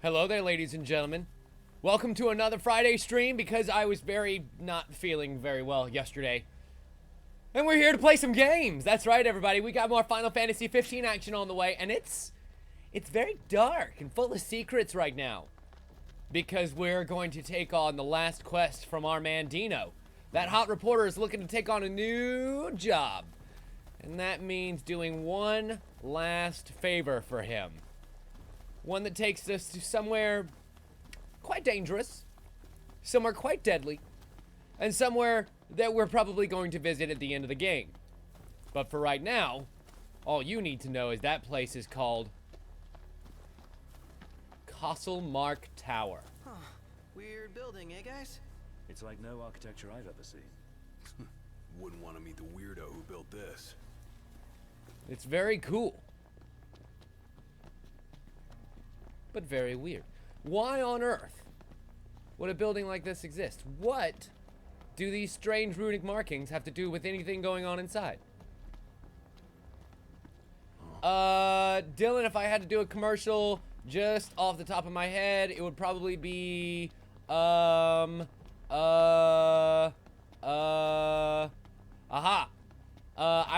Hello there, ladies and gentlemen. Welcome to another Friday stream because I was not feeling very well yesterday. And we're here to play some games. That's right, everybody. We got more Final Fantasy 15 action on the way, and it's very dark and full of secrets right now. Because we're going to take on the last quest from our man Dino. That hot reporter is looking to take on a new job. And that means doing one last favor for him. One that takes us to somewhere quite dangerous, somewhere quite deadly, and somewhere that we're probably going to visit at the end of the game. But for right now, all you need to know is that place is called Castle Mark Tower. Huh. Weird building, eh, guys? It's like no architecture I've ever seen. Wouldn't want to meet the weirdo who built this. It's very cool. But very weird. Why on earth would a building like this exist? What do these strange runic markings have to do with anything going on inside? Dylan, if I had to do a commercial just off the top of my head, it would probably be, I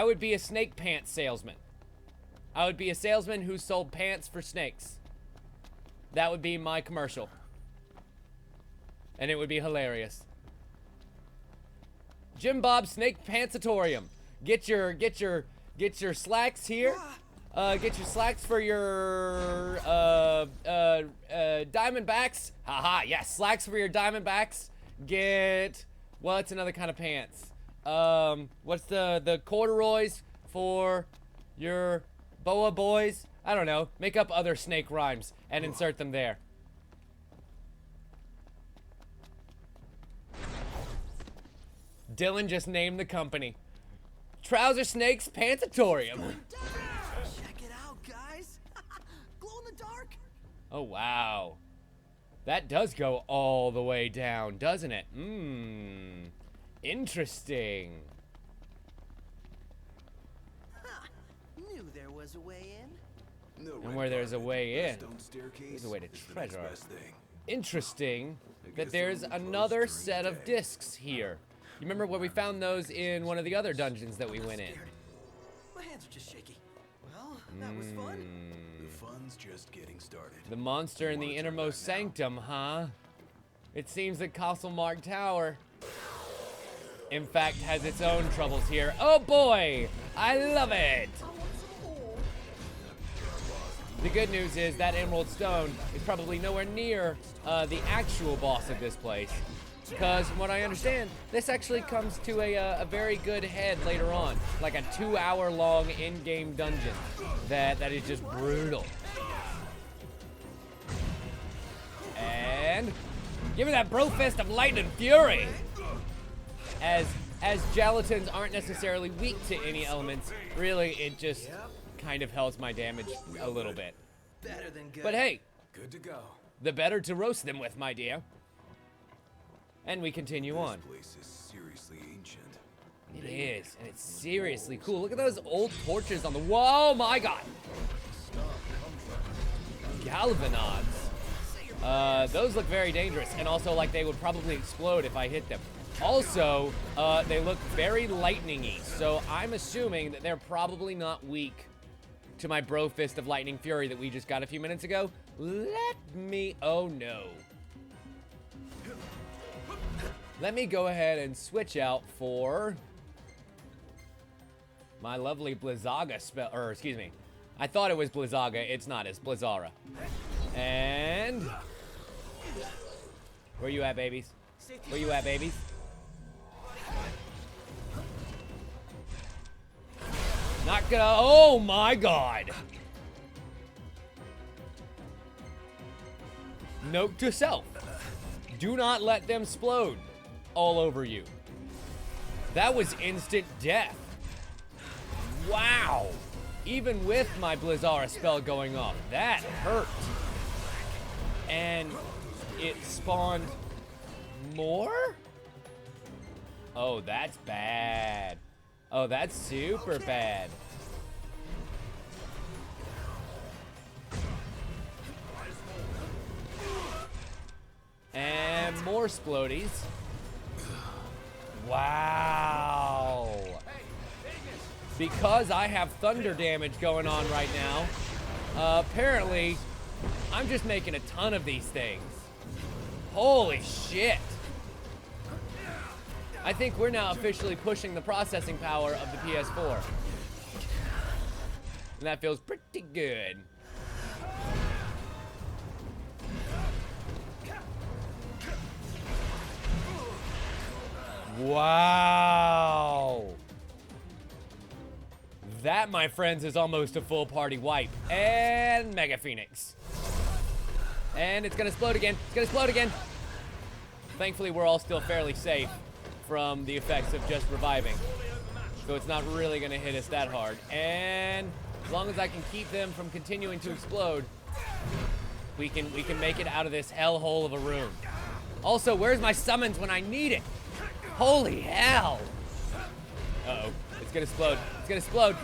would be a snake pants salesman. I would be a salesman who sold pants for snakes. That would be my commercial. And it would be hilarious. Jim Bob Snake Pantsatorium. Get your slacks here. Get your slacks for your Diamondbacks. Haha, yes, slacks for your Diamondbacks. Get what's another kind of pants? What's the corduroys for your boa boys? I don't know. Make up other snake rhymes and insert them there. Dylan just named the company. Trouser Snakes Pantsatorium. Check it out, guys. Glow in the dark. Oh, wow. That does go all the way down, doesn't it? Interesting. Huh. Knew there was a way in. No And where there's a way in, there's a way to is the treasure. next best thing. Interesting that guess there's we'll close another during set the of day. discs here. You remember where we found those in one of the other dungeons that we went in? Scared. My hands are just shaky. Well, that was fun. The fun's just getting started. The monster in the Monitor innermost that now. sanctum, huh? It seems that Castle Mark Tower, in fact, has its own troubles here. Oh boy! I love it! The good news is that Emerald Stone is probably nowhere near the actual boss of this place. Because from what I understand, this actually comes to a very good head later on. Like a 2-hour-long in-game dungeon that is just brutal. And give me that bro fist of lightning fury! As gelatins aren't necessarily weak to any elements, really it just kind of helps my damage a little bit. Better than good. But hey, Good to go. the better to roast them with, my dear. And we continue on. This place is seriously ancient. It is, and it's seriously cool. Look at those old torches on the wall. Oh my god. Galvanods. Those look very dangerous, and also like they would probably explode if I hit them. Also, they look very lightning-y, so I'm assuming that they're probably not weak to my bro fist of lightning fury that we just got a few minutes ago. Oh no. Let me go ahead and switch out for my lovely Blizzaga spell, or excuse me, I thought it was Blizzaga, it's not, it's Blizzara. And where you at, babies? Where you at, babies? Not gonna, oh my god. Note to self, do not let them explode all over you. That was instant death. Wow. Even with my Blizzara spell going off, that hurt. And it spawned more? Oh, that's bad. Oh, that's super bad. more Splodies. Wow. Because I have thunder damage going on right now, apparently, I'm just making a ton of these things. Holy shit. I think we're now officially pushing the processing power of the PS4. And that feels pretty good. Wow. That, my friends, is almost a full party wipe. And Mega Phoenix. And it's gonna explode again. It's gonna explode again. Thankfully, we're all still fairly safe from the effects of just reviving. So it's not really gonna hit us that hard. And as long as I can keep them from continuing to explode, we can make it out of this hellhole of a room. Also, where's my summons when I need it? Holy hell! Uh-oh. It's gonna explode. It's gonna explode.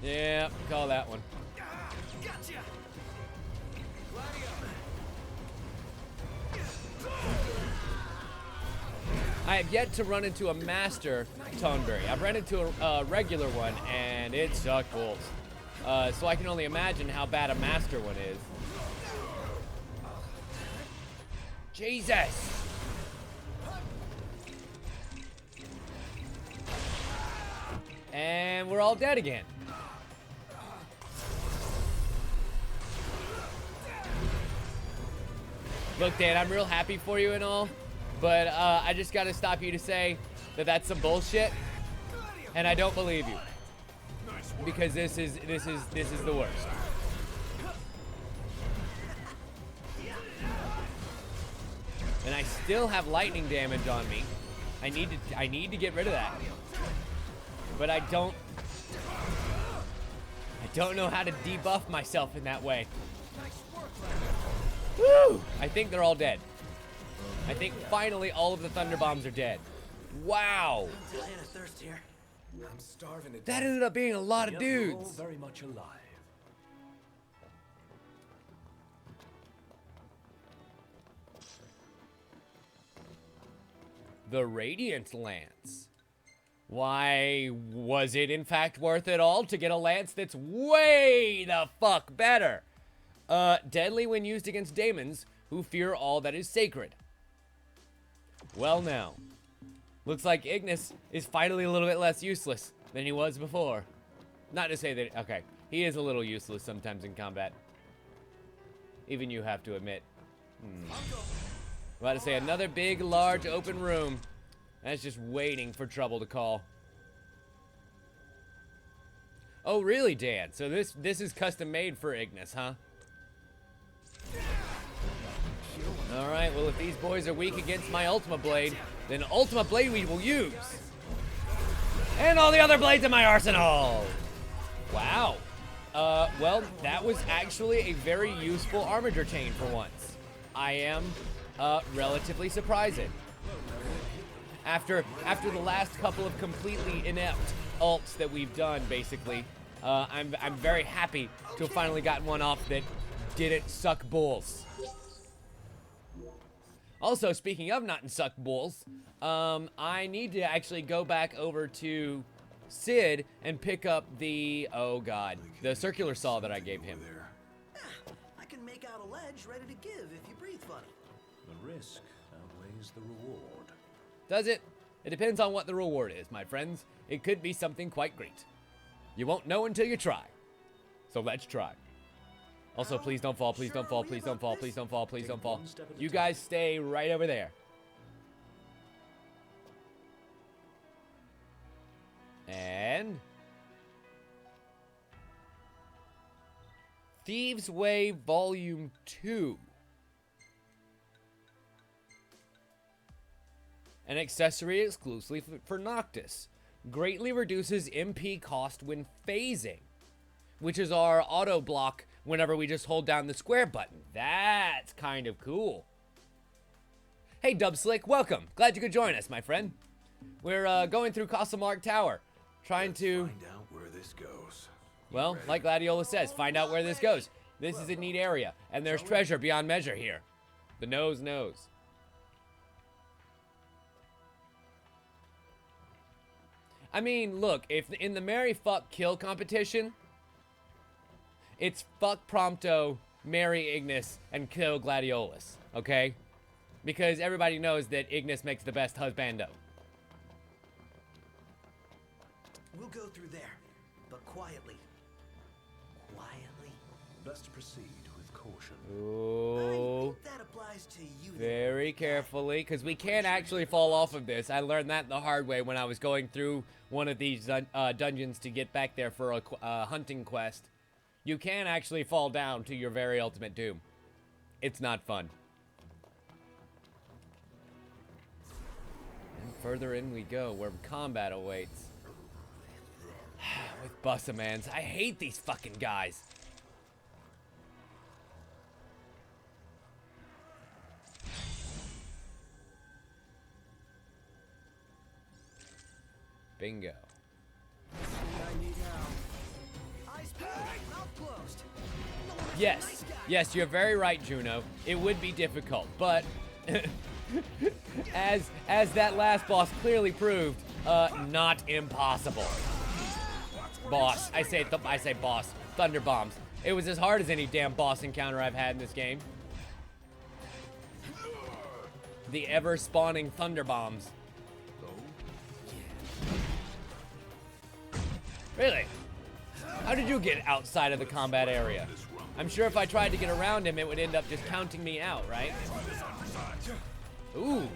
Yeah, call that one. I have yet to run into a master Tonberry. I've run into a regular one, and it sucked balls. So I can only imagine how bad a master one is. Jesus! And we're all dead again. Look, Dan, I'm real happy for you and all, but I just gotta stop you to say that that's some bullshit, and I don't believe you, because this is the worst. And I still have lightning damage on me. I need to get rid of that. But I don't know how to debuff myself in that way. Woo! I think they're all dead. I think finally all of the thunder bombs are dead. Wow! I'm starving to death. That ended up being a lot of Yep, you're all dudes. very much alive. The Radiant Lance. Why, was it in fact worth it all to get a lance that's way the fuck better? Deadly when used against daemons who fear all that is sacred. Well now, looks like Ignis is finally a little bit less useless than he was before. Not to say that, okay, he is a little useless sometimes in combat. Even you have to admit. About to say another big, large, open room. That's just waiting for trouble to call. Oh, really, Dan? So this is custom made for Ignis, huh? All right, well, if these boys are weak against my Ultima Blade, then Ultima Blade we will use. And all the other blades in my arsenal. Wow. Well, that was actually a very useful armature chain for once. I am relatively surprised. After the last couple of completely inept ults that we've done, basically, I'm very happy to have finally gotten one off that didn't suck balls. Also, speaking of not suck balls, I need to actually go back over to Sid and pick up the, oh god, the circular saw that I gave him. I can make out a ledge ready to give if you breathe funny. The risk outweighs the reward. Does it? It depends on what the reward is, my friends. It could be something quite great. You won't know until you try. So let's try. Also, please don't fall, please don't fall, please don't fall, please don't fall, please don't fall. You guys stay right over there. And Thieves' Way Volume 2. An accessory exclusively for Noctis. Greatly reduces MP cost when phasing, which is our auto block whenever we just hold down the square button. That's kind of cool. Hey Dubslick, welcome. Glad you could join us, my friend. We're going through Castlemark Tower, trying to Find out where this goes. well, like Gladiolis says, find out where this goes. This is a neat area, and there's treasure beyond measure here. The nose knows. I mean, look, if in the marry, fuck, kill competition, it's fuck Prompto, marry Ignis, and kill Gladiolis, okay? Because everybody knows that Ignis makes the best husbando. We'll go through there, but quietly. Quietly. Best proceed with caution. I Ooh. think that applies to you. Very carefully, because we can't actually fall off of this. I learned that the hard way when I was going through one of these dungeons to get back there for a hunting quest. You can actually fall down to your very ultimate doom. It's not fun. And further in we go, where combat awaits. With Bussamans. I hate these fucking guys. Bingo. Yes, yes, you're very right, Juno. It would be difficult, but as that last boss clearly proved, not impossible. Boss, I say boss. Thunder bombs. It was as hard as any damn boss encounter I've had in this game. The ever spawning thunder bombs. Really? How did you get outside of the combat area? I'm sure if I tried to get around him, it would end up just counting me out, right? Ooh.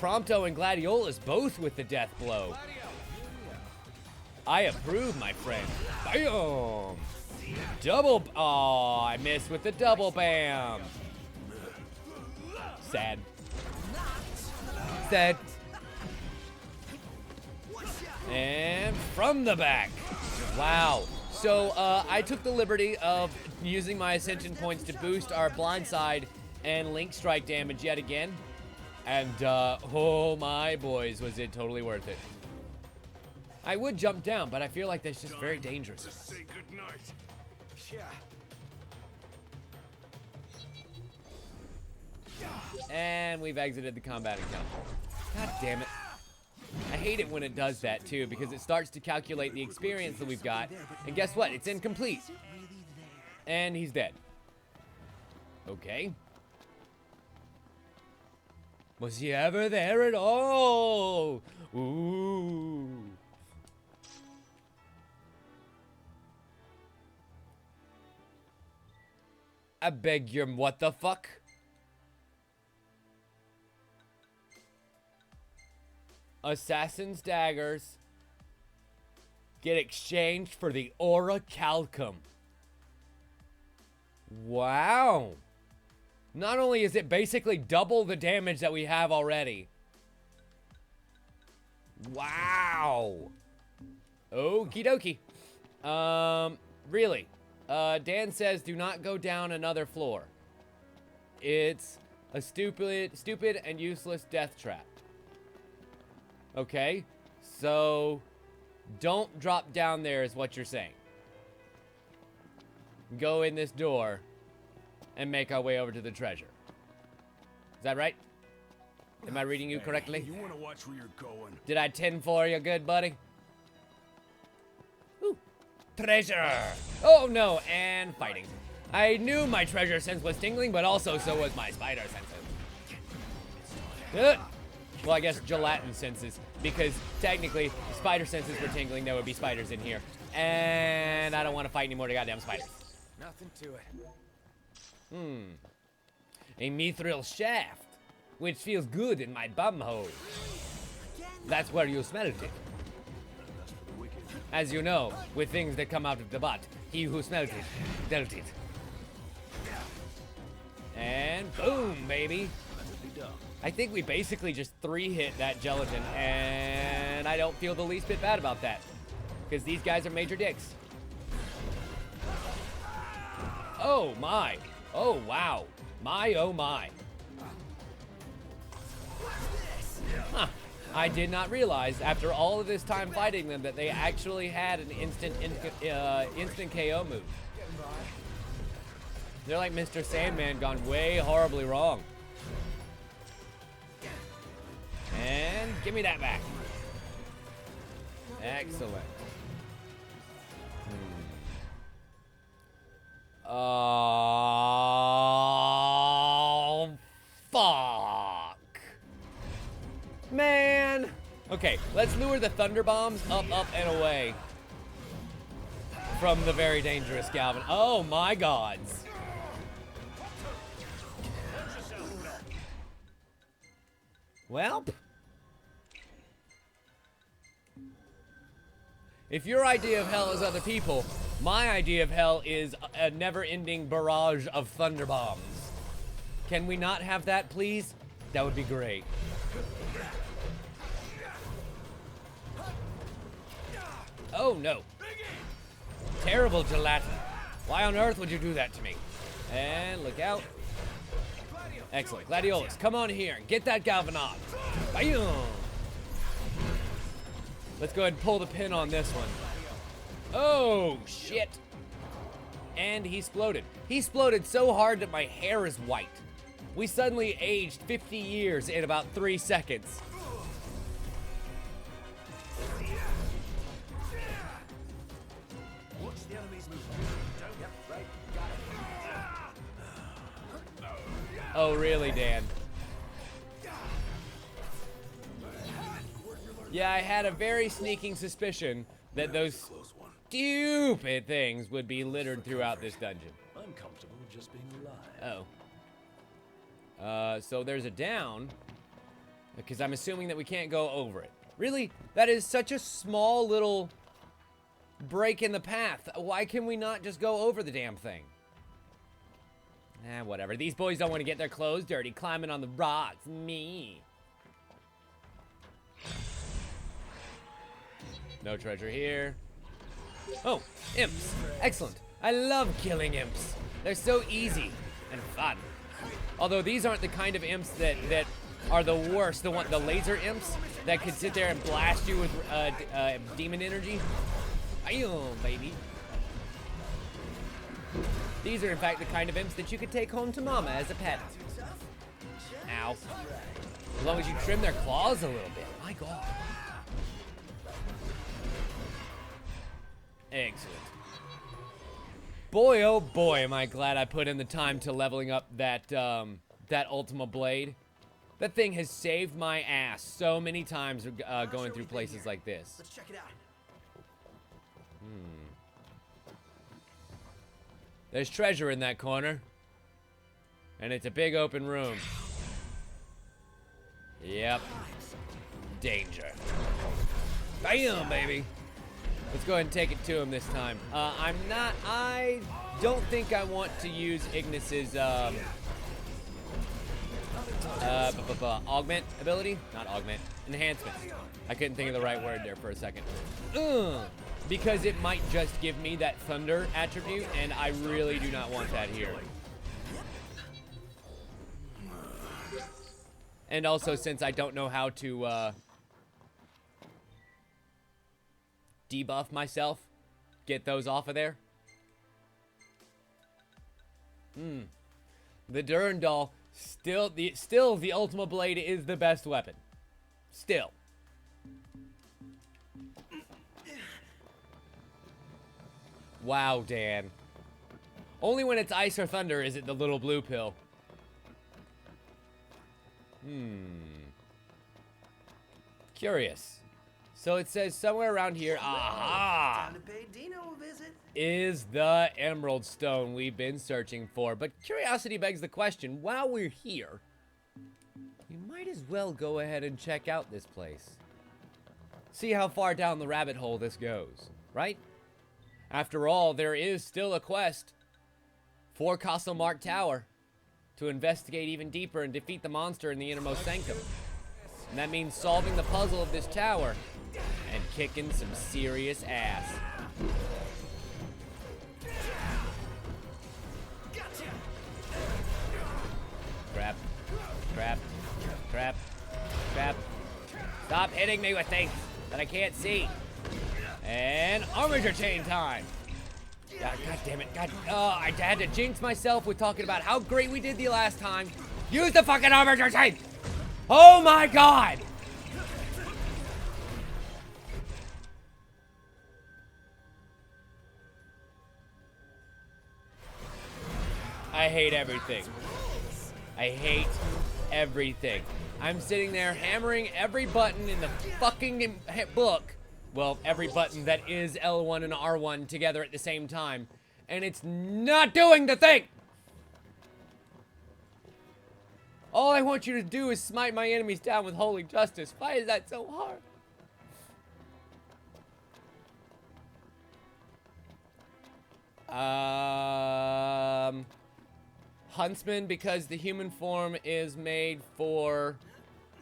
Prompto and Gladiolis both with the death blow. I approve, my friend. Bam! Double. Oh, I missed with the double bam. Sad. Sad. And from the back. Wow. So, I took the liberty of using my ascension points to boost our blindside and link strike damage yet again. And, oh my boys, was it totally worth it. I would jump down, but I feel like that's just very dangerous. Say goodnight. Yeah. And we've exited the combat encounter. God damn it. I hate it when it does that too, because it starts to calculate the experience that we've got. And guess what? It's incomplete. And he's dead. Okay. Was he ever there at all? Ooh. I beg your what the fuck? Assassin's daggers get exchanged for the orichalcum. Wow. Not only is it basically double the damage that we have already. Wow. Okie dokie. Really. Dan says do not go down another floor. It's a stupid and useless death trap. Okay, so don't drop down there is what you're saying. Go in this door and make our way over to the treasure. Is that right? Am I reading you correctly? You want to watch where you're going? Did I 10-4 you good, buddy? Ooh, treasure! Oh no, and fighting. I knew my treasure sense was tingling, but also so was my spider senses. Well, I guess gelatin senses, because technically, if spider senses were tingling, there would be spiders in here. And I don't want to fight any more goddamn spiders. Nothing to it. A mithril shaft, which feels good in my bum hole. That's where you smelt it. As you know, with things that come out of the butt, he who smelt it, dealt it. And boom, baby. I think we basically just 3-hit that gelatin, and I don't feel the least bit bad about that. Because these guys are major dicks. Oh my. Oh wow. My oh my. Huh. I did not realize after all of this time fighting them that they actually had an instant KO move. They're like Mr. Sandman gone way horribly wrong. And give me that back. Excellent. Oh, fuck. Man. Okay, let's lure the thunder bombs up, and away from the very dangerous Galvin. Oh my gods. Welp. If your idea of hell is other people, my idea of hell is a never-ending barrage of thunder bombs. Can we not have that, please? That would be great. Oh, no. Terrible gelatin. Why on earth would you do that to me? And look out. Excellent. Gladiolis, come on here and get that galvanized. Bam! Let's go ahead and pull the pin on this one. Oh, shit. And he exploded. He exploded so hard that my hair is white. We suddenly aged 50 years in about 3 seconds. Oh, really, Dan? Yeah, I had a very sneaking suspicion that those stupid things would be littered throughout this dungeon. I'm comfortable just being alive. Oh. So there's a down, because I'm assuming that we can't go over it. Really? That is such a small little break in the path. Why can we not just go over the damn thing? Whatever. These boys don't want to get their clothes dirty climbing on the rocks. Me. No treasure here. Oh, imps. Excellent. I love killing imps. They're so easy and fun. Although these aren't the kind of imps that are the worst. The laser imps that could sit there and blast you with demon energy. Ayo, baby. These are, in fact, the kind of imps that you could take home to mama as a pet. Ow. As long as you trim their claws a little bit. My God. Excellent. Boy, oh boy, am I glad I put in the time to leveling up that Ultima Blade. That thing has saved my ass so many times going through places like this. Let's check it out. There's treasure in that corner. And it's a big open room. Yep. Danger. Bam, baby. Let's go ahead and take it to him this time. I don't think I want to use Ignis's augment ability. Not augment. Enhancement. I couldn't think of the right word there for a second. Because it might just give me that thunder attribute, and I really do not want that here. And also, since I don't know how to debuff myself, get those off of there. The Durandal, still the Ultima Blade is the best weapon. Still. Wow, Dan. Only when it's ice or thunder is it the little blue pill. Curious. So it says somewhere around here, aha, Time to pay Dino a visit. is the Emerald Stone we've been searching for. But curiosity begs the question, while we're here, we might as well go ahead and check out this place. See how far down the rabbit hole this goes, right? After all, there is still a quest for Castle Mark Tower to investigate even deeper and defeat the monster in the innermost sanctum. And that means solving the puzzle of this tower and kicking some serious ass. Crap. Crap. Crap. Crap. Stop hitting me with things that I can't see. And armature chain time. God damn it. God. Oh, I had to jinx myself with talking about how great we did the last time. Use the fucking armor chain. Oh my god. I hate everything. I hate everything. I'm sitting there hammering every button in the fucking book. Well, every button that is L1 and R1 together at the same time. And it's not doing the thing! All I want you to do is smite my enemies down with holy justice. Why is that so hard? Huntsman, because the human form is made for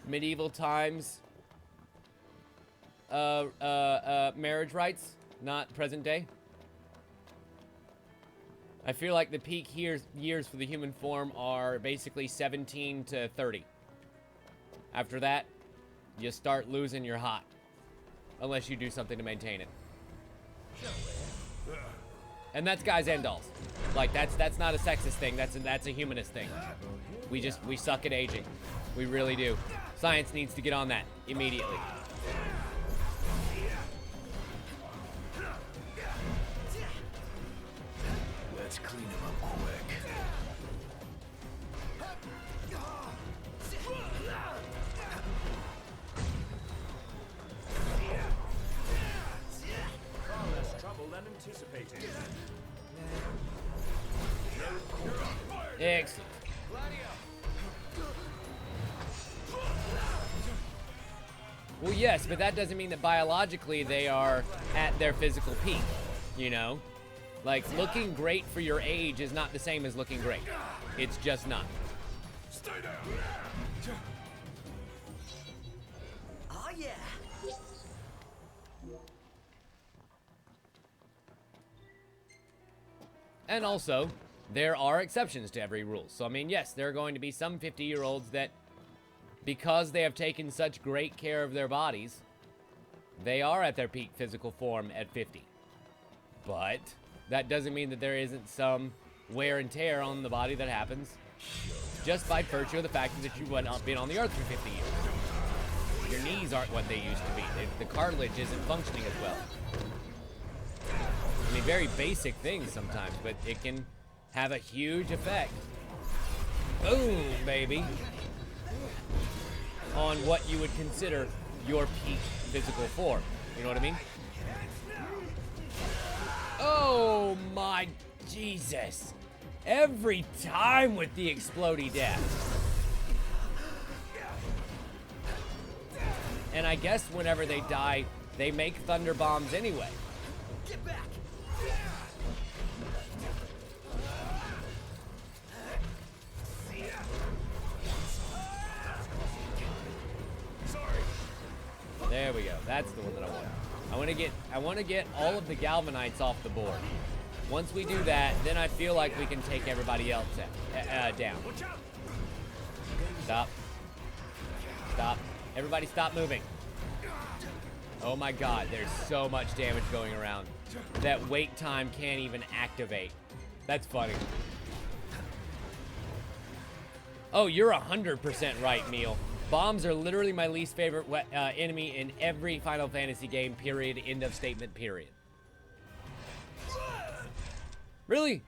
medieval times. Marriage rights, not present day. I feel like the peak years for the human form are basically 17 to 30. After that, you start losing your hot. Unless you do something to maintain it. And that's guys and dolls. Like, that's not a sexist thing, that's a humanist thing. We suck at aging. We really do. Science needs to get on that immediately. Let's clean him up quick. Far less trouble than anticipated. Excellent. Well, yes, but that doesn't mean that biologically they are at their physical peak, you know? Like, looking great for your age is not the same as looking great. It's just not. Stay down. Oh yeah. And also, there are exceptions to every rule. So, I mean, yes, there are going to be some 50-year-olds that, because they have taken such great care of their bodies, they are at their peak physical form at 50. But that doesn't mean that there isn't some wear and tear on the body that happens just by virtue of the fact that you've been on the earth for 50 years. Your knees aren't what they used to be. The cartilage isn't functioning as well. I mean, very basic things sometimes, but it can have a huge effect. Boom, baby. On what you would consider your peak physical form. You know what I mean? Oh my Jesus. Every time with the explodey death. And I guess whenever they die, they make thunder bombs anyway. Get back. There we go. That's the one that I want. I want to get all of the Galvanites off the board. Once we do that, then I feel like we can take everybody else down. Stop. Stop. Everybody stop moving. Oh my god, there's so much damage going around that wait time can't even activate. That's funny. Oh, you're 100% right, Meal. Bombs are literally my least favorite enemy in every Final Fantasy game, period. End of statement, period. Really?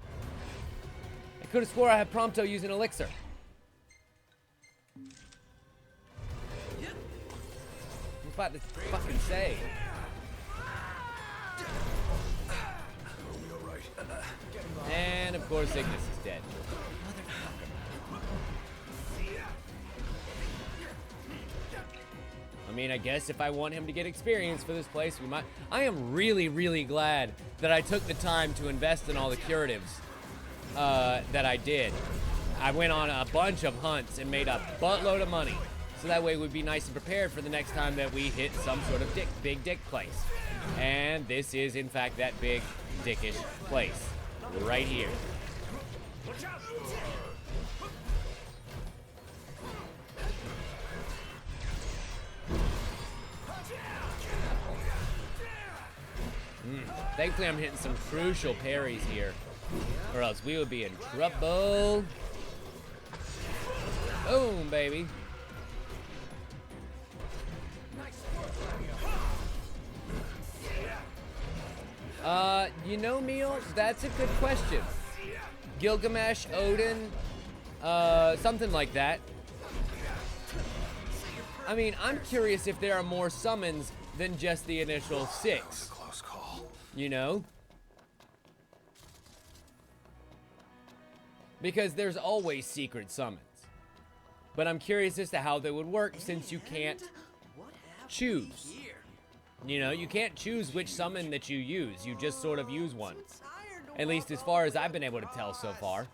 I could have swore I had Prompto using Elixir. I was about to fucking say. And of course Ignis is dead. I mean, I guess if I want him to get experience for this place, we might. I am really, really glad that I took the time to invest in all the curatives that I did. I went on a bunch of hunts and made a buttload of money. So that way we'd be nice and prepared for the next time that we hit some sort of big dick place. And this is, in fact, that big dickish place. Right here. Thankfully, I'm hitting some crucial parries here, or else we would be in trouble. Boom, baby. You know, Meal, that's a good question. Gilgamesh, Odin, something like that. I mean, I'm curious if there are more summons than just the initial 6. Close call. You know? Because there's always secret summons. But I'm curious as to how they would work since you can't choose. You know, you can't choose which summon that you use. You just sort of use one. At least as far as I've been able to tell so far.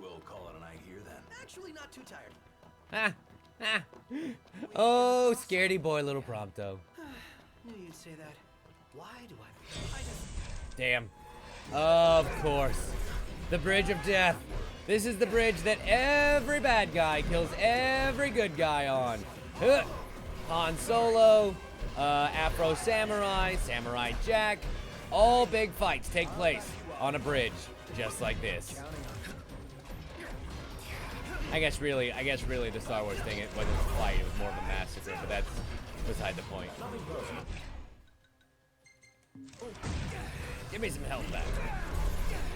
We'll call it a night here then. Actually, not too tired. Oh, scaredy boy, little Prompto. Knew you'd say that. Why do I just... Damn. Of course. The Bridge of Death. This is the bridge that every bad guy kills every good guy on. Han Solo, Afro Samurai, Samurai Jack. All big fights take place on a bridge just like this. I guess really the Star Wars thing, it wasn't a fight, it was more of a massacre, but that's beside the point. Give me some health back.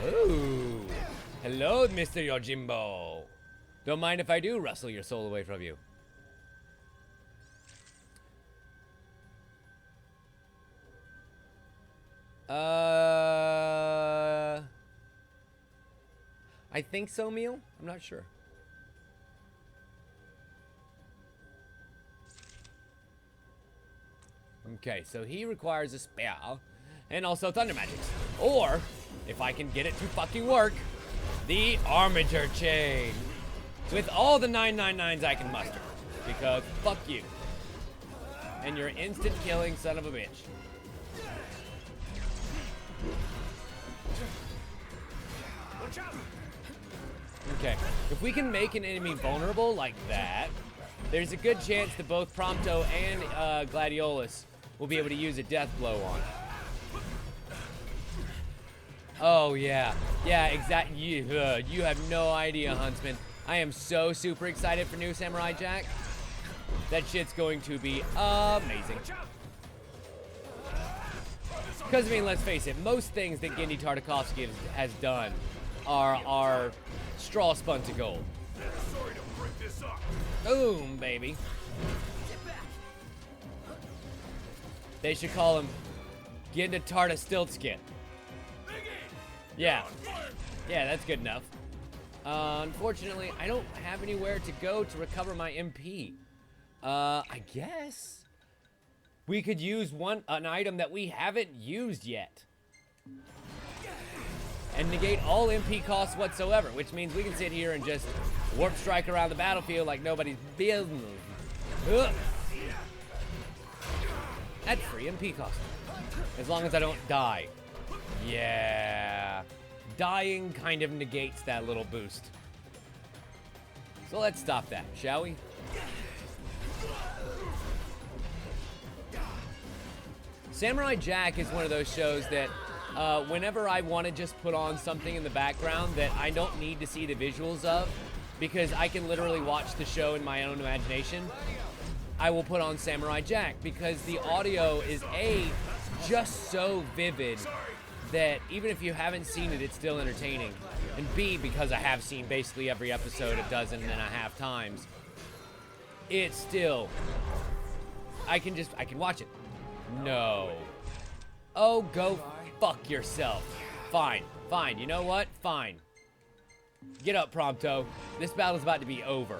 Ooh. Hello, Mr. Yojimbo. Don't mind if I do wrestle your soul away from you. I think so, Meal. I'm not sure. Okay, so he requires a spell and also thunder magics. Or, if I can get it to fucking work, the armature chain. With all the 999s I can muster. Because fuck you. And you're instant killing son of a bitch. Okay, if we can make an enemy vulnerable like that, there's a good chance that both Prompto and Gladiolis will be able to use a death blow on. Oh yeah, exactly. You have no idea, Huntsman. I am so super excited for new Samurai Jack. That shit's going to be amazing. Because I mean, let's face it, most things that Gendy Tartakovsky has done are straw spun to gold. Boom, baby. They should call him Gendy Tarta Stiltskin. Yeah, that's good enough. Unfortunately, I don't have anywhere to go to recover my MP. I guess we could use an item that we haven't used yet. And negate all MP costs whatsoever, which means we can sit here and just warp strike around the battlefield like nobody's business. Ugh. That's free MP cost. As long as I don't die. Yeah. Dying kind of negates that little boost. So let's stop that, shall we? Samurai Jack is one of those shows that whenever I want to just put on something in the background that I don't need to see the visuals of, because I can literally watch the show in my own imagination, I will put on Samurai Jack because the audio is just so vivid that even if you haven't seen it, it's still entertaining. And B, because I have seen basically every episode 12.5 times, it's still, I can watch it. No. Oh, go fuck yourself. Fine. You know what? Fine. Get up, Prompto. This battle's about to be over.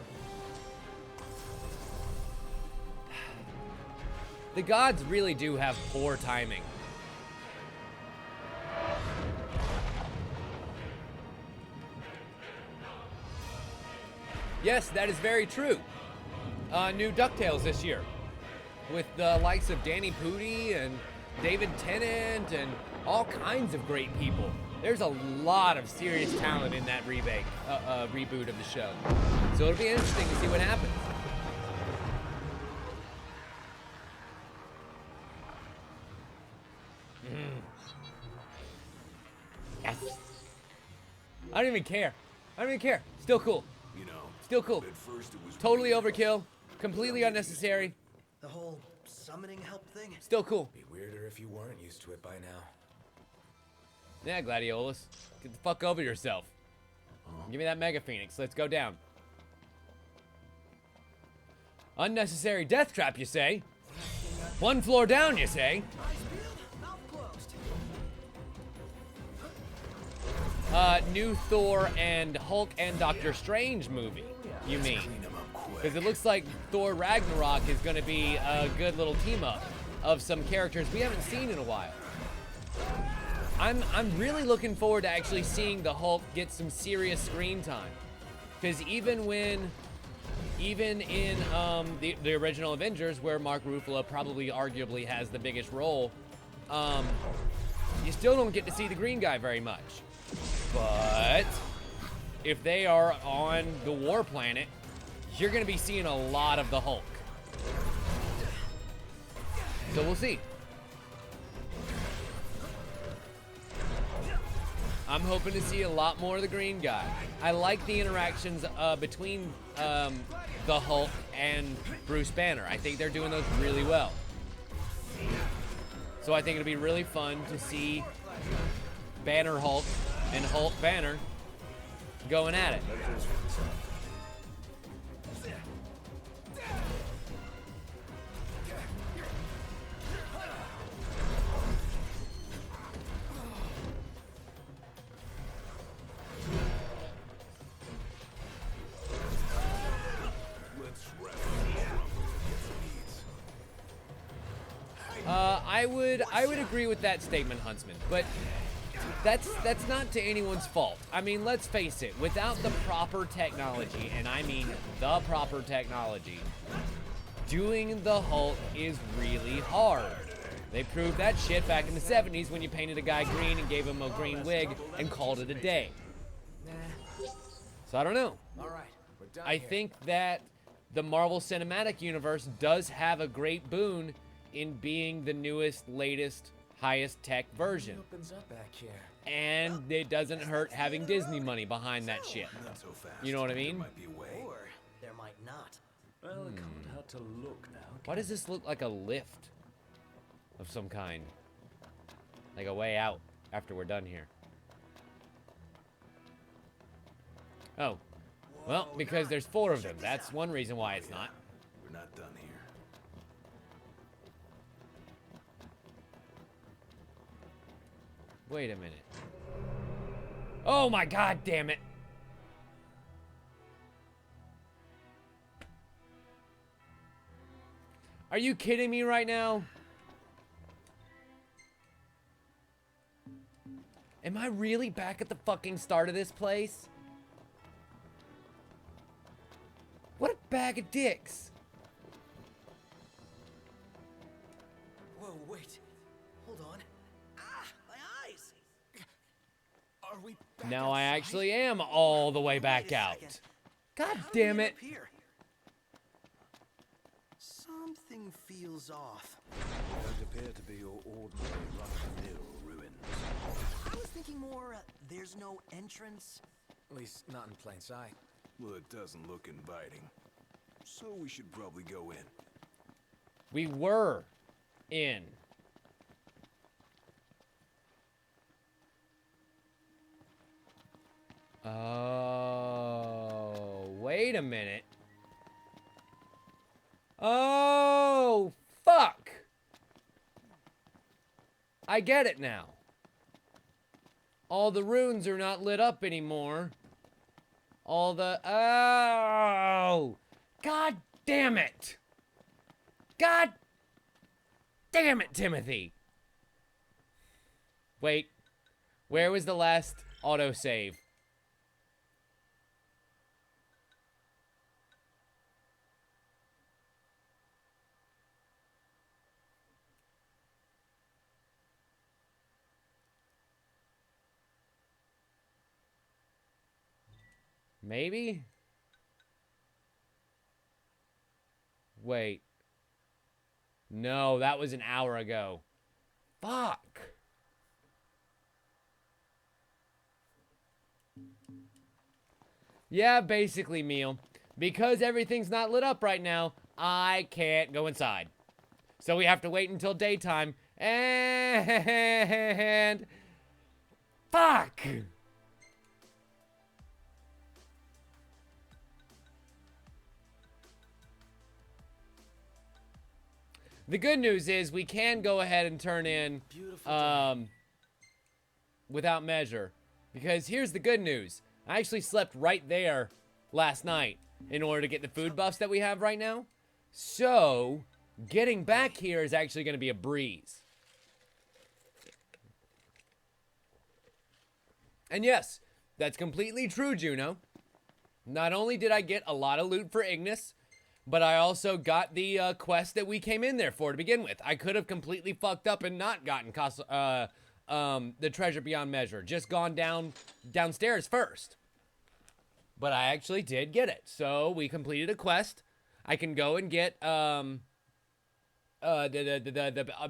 The gods really do have poor timing. Yes, that is very true. New DuckTales this year. With the likes of Danny Pudi and David Tennant and all kinds of great people. There's a lot of serious talent in that reboot of the show. So it'll be interesting to see what happens. I don't even care. I don't even care. Still cool. You know, Still cool. at first it was Totally weird. overkill. Completely unnecessary. The whole summoning help thing? Still cool. Be weirder if you weren't used to it by now. Yeah, Gladiolis. Get the fuck over yourself. Give me that Mega Phoenix. Let's go down. Unnecessary death trap, you say? One floor down, you say? New Thor and Hulk and Doctor Strange movie, you mean? Clean 'em up quick. Because it looks like Thor Ragnarok is going to be a good little team up of some characters we haven't seen in a while. I'm really looking forward to actually seeing the Hulk get some serious screen time. Because even in the original Avengers, where Mark Ruffalo probably arguably has the biggest role, you still don't get to see the green guy very much. But if they are on the war planet, you're going to be seeing a lot of the Hulk. So we'll see. I'm hoping to see a lot more of the green guy. I like the interactions between the Hulk and Bruce Banner. I think they're doing those really well. So I think it'll be really fun to see Banner Hulk and Hulk Banner going at it. I would agree with that statement, Huntsman, but that's not to anyone's fault. I mean, let's face it, without the proper technology, and I mean the proper technology, doing the Hulk is really hard. They proved that shit back in the 70s when you painted a guy green and gave him a green wig and called it a day. So I don't know. I think that the Marvel Cinematic Universe does have a great boon in being the newest, latest, highest tech version. Opens up back here. And it doesn't hurt having Disney money behind that shit. Not so fast. You know what I mean? There might be a way. Or there might not. Well, it can't hurt to look now. Why does this look like a lift of some kind? Like a way out after we're done here. Oh. Well, because there's 4 of them. That's one reason why it's not. We're not done here. Wait a minute. Oh my god damn it. Are you kidding me right now? Am I really back at the fucking start of this place? What a bag of dicks. Whoa, wait. Hold on. Ah, my eyes! Are we back Now I outside? actually am all the way back Wait a out. second. God How did damn we it. end up here? Something feels off. Don't appear to be your ordinary run-of-the-mill ruins. I was thinking more, there's no entrance. At least not in plain sight. Well, it doesn't look inviting. So we should probably go in. We were in. Oh, wait a minute. Oh, fuck. I get it now. All the runes are not lit up anymore. All the... Oh! God damn it! God damn it, Timothy! Wait. Where was the last autosave? Maybe? Wait. No, that was an hour ago. Fuck. Yeah, basically, meal. Because everything's not lit up right now, I can't go inside. So we have to wait until daytime. And... fuck! The good news is we can go ahead and turn in without measure. Because here's the good news. I actually slept right there last night in order to get the food buffs that we have right now. So, getting back here is actually going to be a breeze. And yes, that's completely true, Juno. Not only did I get a lot of loot for Ignis, but I also got the quest that we came in there for to begin with. I could have completely fucked up and not gotten the treasure beyond measure. Just gone downstairs first. But I actually did get it. So we completed a quest. I can go and get the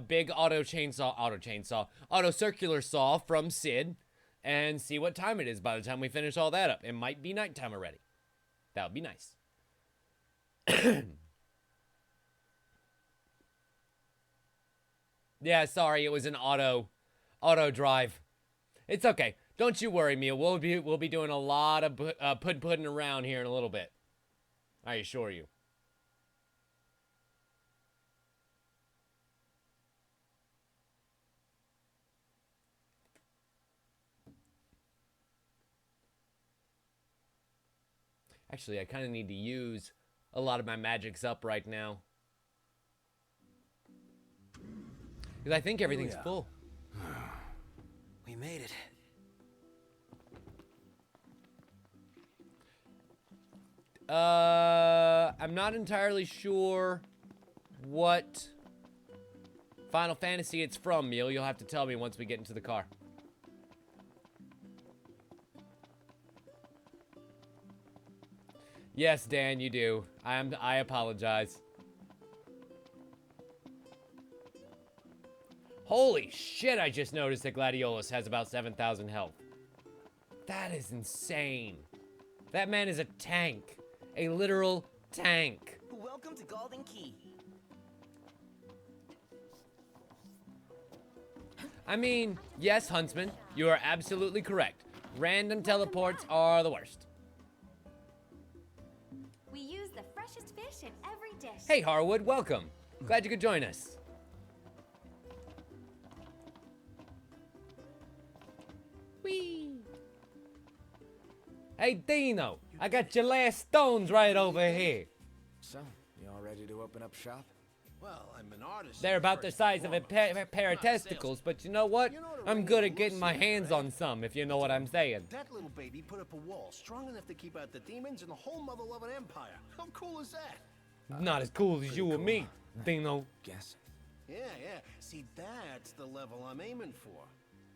big auto circular saw from Sid and see what time it is by the time we finish all that up. It might be nighttime already. That would be nice. Yeah, sorry, it was an auto drive. It's okay. Don't you worry, Mia. We'll be doing a lot of pudding around here in a little bit. I assure you. Actually, I kind of need to use a lot of my magics up right now. Because I think everything's full. We made it. I'm not entirely sure what Final Fantasy it's from, Meal. You'll have to tell me once we get into the car. Yes, Dan, you do. I apologize. Holy shit, I just noticed that Gladiolis has about 7,000 health. That is insane. That man is a tank. A literal tank. Welcome to Golden Key. I mean, yes, Huntsman, you are absolutely correct. Random teleports are the worst. We use the freshest fish in every dish. Hey, Harwood, welcome. Glad you could join us. Whee! Hey, Dino, I got your last stones right over here. So, you all ready to open up shop? Well, I'm an artist. They're about the size of a pair of testicles, but you know what? I'm good at getting my hands on some, if you know what I'm saying. That little baby put up a wall strong enough to keep out the demons and the whole mother-loving empire. How cool is that? Not as cool as you or me, Dino. Guess. Yeah. See, that's the level I'm aiming for.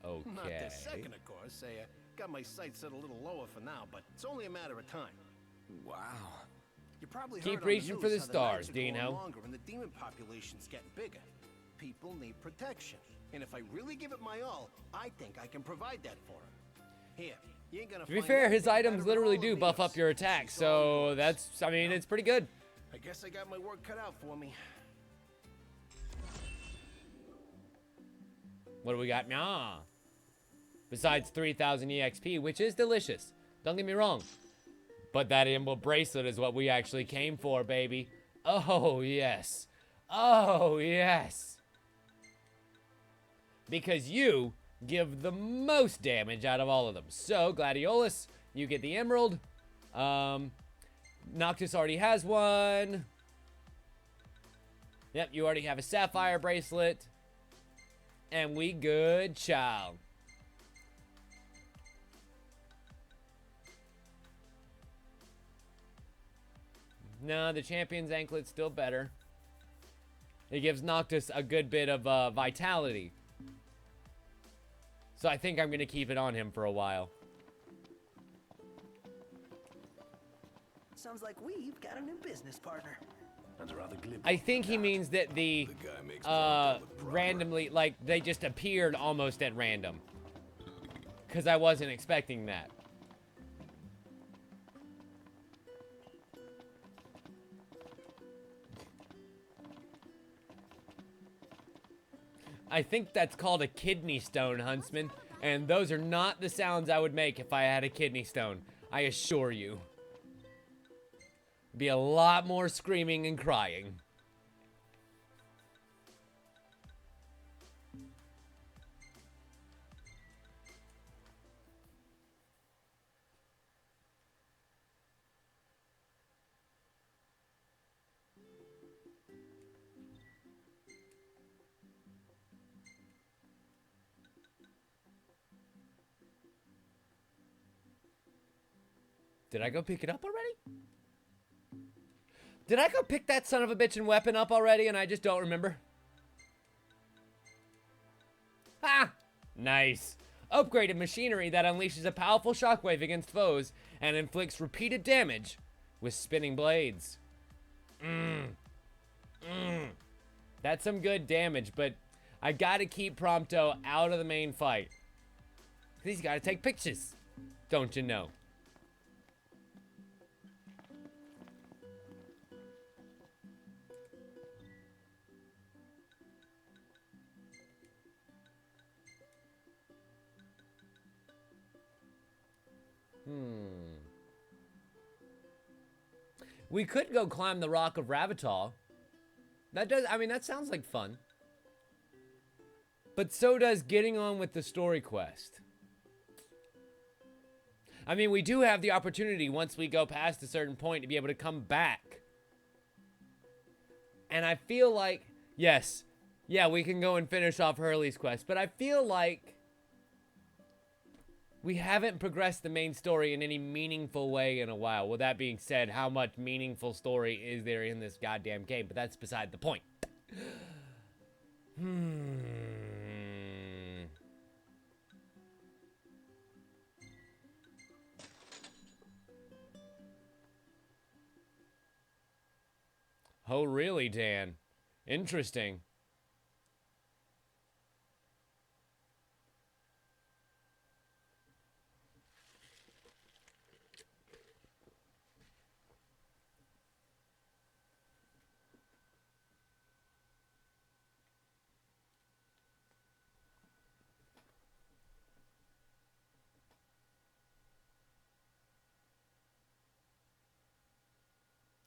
Okay. Not this second, of course. Say, got my sights set a little lower for now, but it's only a matter of time. Wow. You probably Keep heard reaching on the for the news how stars, nights are going Dino. longer and the demon population's getting bigger. People need protection, and if I really give it my all, I think I can provide that for them. Here, you ain't gonna. To be find fair, out his better items than literally all do of buff these. up your attack, It's all so yours. that's, I mean, it's pretty good. I guess I got my work cut out for me. What do we got now? Besides 3,000 EXP, which is delicious. Don't get me wrong. But that emerald bracelet is what we actually came for, baby. Oh, yes. Oh, yes. Because you give the most damage out of all of them. So, Gladiolis, you get the emerald. Noctis already has one. Yep, you already have a sapphire bracelet. And we good, child. No, the champion's anklet's still better. It gives Noctis a good bit of vitality. So I think I'm going to keep it on him for a while. Sounds like we've got a new business partner. That's rather glib. I think he means that the The guy makes Prompto look proper. randomly, like, they just appeared almost at random. Because I wasn't expecting that. I think that's called a kidney stone, Huntsman. And those are not the sounds I would make if I had a kidney stone. I assure you. Be a lot more screaming and crying. Did I go pick it up already? Did I go pick that son of a bitch and weapon up already and I just don't remember? Ha! Nice. Upgraded machinery that unleashes a powerful shockwave against foes and inflicts repeated damage with spinning blades. That's some good damage, but I gotta keep Prompto out of the main fight. He's gotta take pictures, don't you know? We could go climb the Rock of Ravatal. That sounds like fun. But so does getting on with the story quest. I mean, we do have the opportunity once we go past a certain point to be able to come back. And I feel like, yes, yeah, we can go and finish off Hurley's quest, but I feel like we haven't progressed the main story in any meaningful way in a while. With that being said, how much meaningful story is there in this goddamn game? But that's beside the point. Oh, really, Dan? Interesting.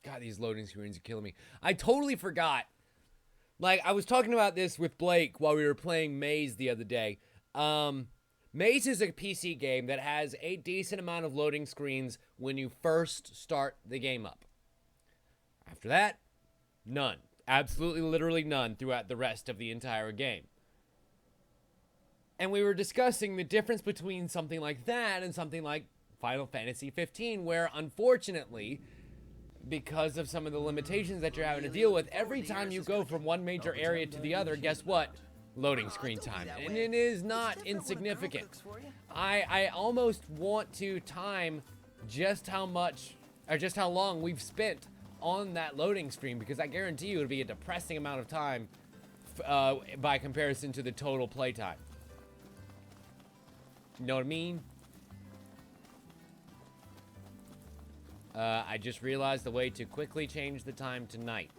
God, these loading screens are killing me. I totally forgot. Like, I was talking about this with Blake while we were playing Maze the other day. Maze is a PC game that has a decent amount of loading screens when you first start the game up. After that, none. Absolutely, literally none throughout the rest of the entire game. And we were discussing the difference between something like that and something like Final Fantasy 15, where unfortunately, because of some of the limitations that you're having to deal with, every time you go from one major area to the other, guess what? Loading screen time. And it is not insignificant. I almost want to time just how much, or just how long we've spent on that loading screen, because I guarantee you it'll be a depressing amount of time by comparison to the total playtime. You know what I mean? I just realized the way to quickly change the time to night.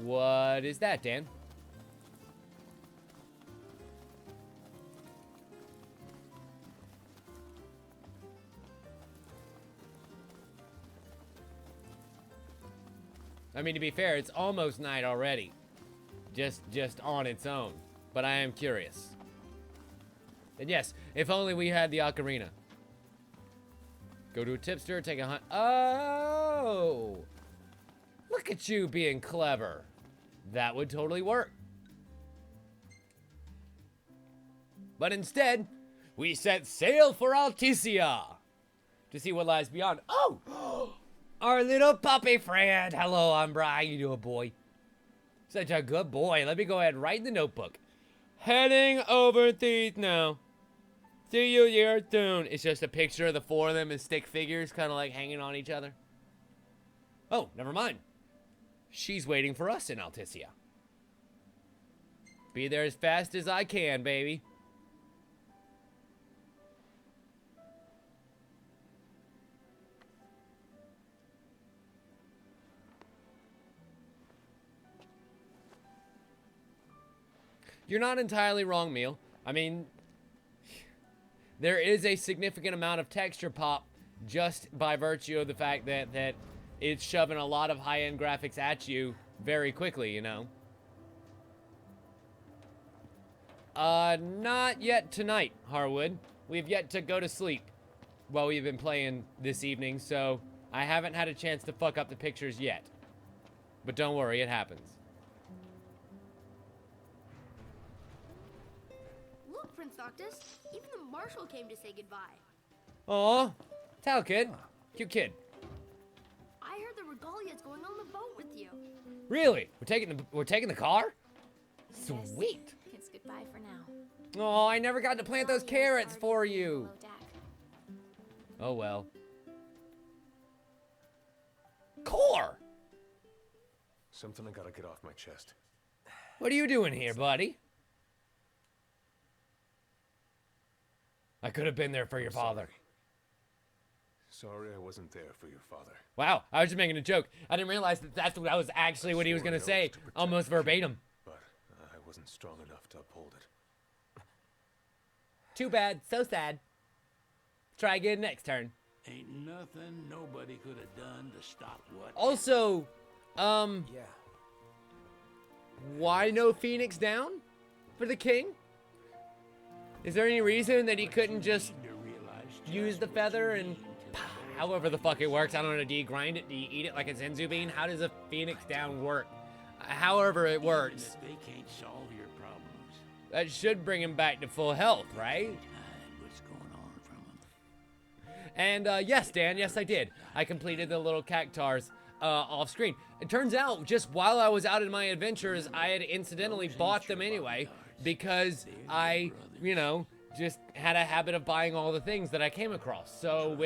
What is that, Dan? I mean, to be fair, it's almost night already. Just on its own. But I am curious. And yes, if only we had the ocarina. Go to a tipster, take a hunt. Oh! Look at you being clever. That would totally work. But instead, we set sail for Alticia to see what lies beyond. Oh! Our little puppy friend. Hello, Umbra. How you doing, boy? Such a good boy. Let me go ahead and write in the notebook. Heading overseas now. See you here soon. It's just a picture of the four of them as stick figures, kind of like hanging on each other. Oh, never mind. She's waiting for us in Alticia. Be there as fast as I can, baby. You're not entirely wrong, Meal. I mean, there is a significant amount of texture pop just by virtue of the fact that it's shoving a lot of high-end graphics at you very quickly, you know? Not yet tonight, Harwood. We've yet to go to sleep while we've been playing this evening, so I haven't had a chance to fuck up the pictures yet. But don't worry, it happens. Look, Prince Noctis, even the marshal came to say goodbye. Aw, Talcott, cute kid. I heard the Regalia's going on the boat with you. Really? We're taking the car? Sweet. It's goodbye for now. Oh, I never got to plant those carrots for you. Below deck. Oh well. Core! Something I gotta get off my chest. What are you doing here, buddy? I could have been there for your father. Sorry I wasn't there for your father. Wow, I was just making a joke. I didn't realize that that was actually what he was gonna say, almost verbatim. But I wasn't strong enough to uphold it. Too bad, so sad. Try again next turn. Ain't nothing nobody could have done to stop what. Also, Yeah. why no Phoenix down for the king? Is there any reason that he couldn't just use the feather and however the fuck it works? I don't know. Do you grind it? Do you eat it like a Zenzu bean? How does a Phoenix down work? However it works, They can't solve your problems. that should bring him back to full health, right? Hide what's going on from them. And yes, Dan, yes I did. I completed the little cactars off screen. It turns out, just while I was out in my adventures, I had incidentally bought them anyway because I, you know, just had a habit of buying all the things that I came across. So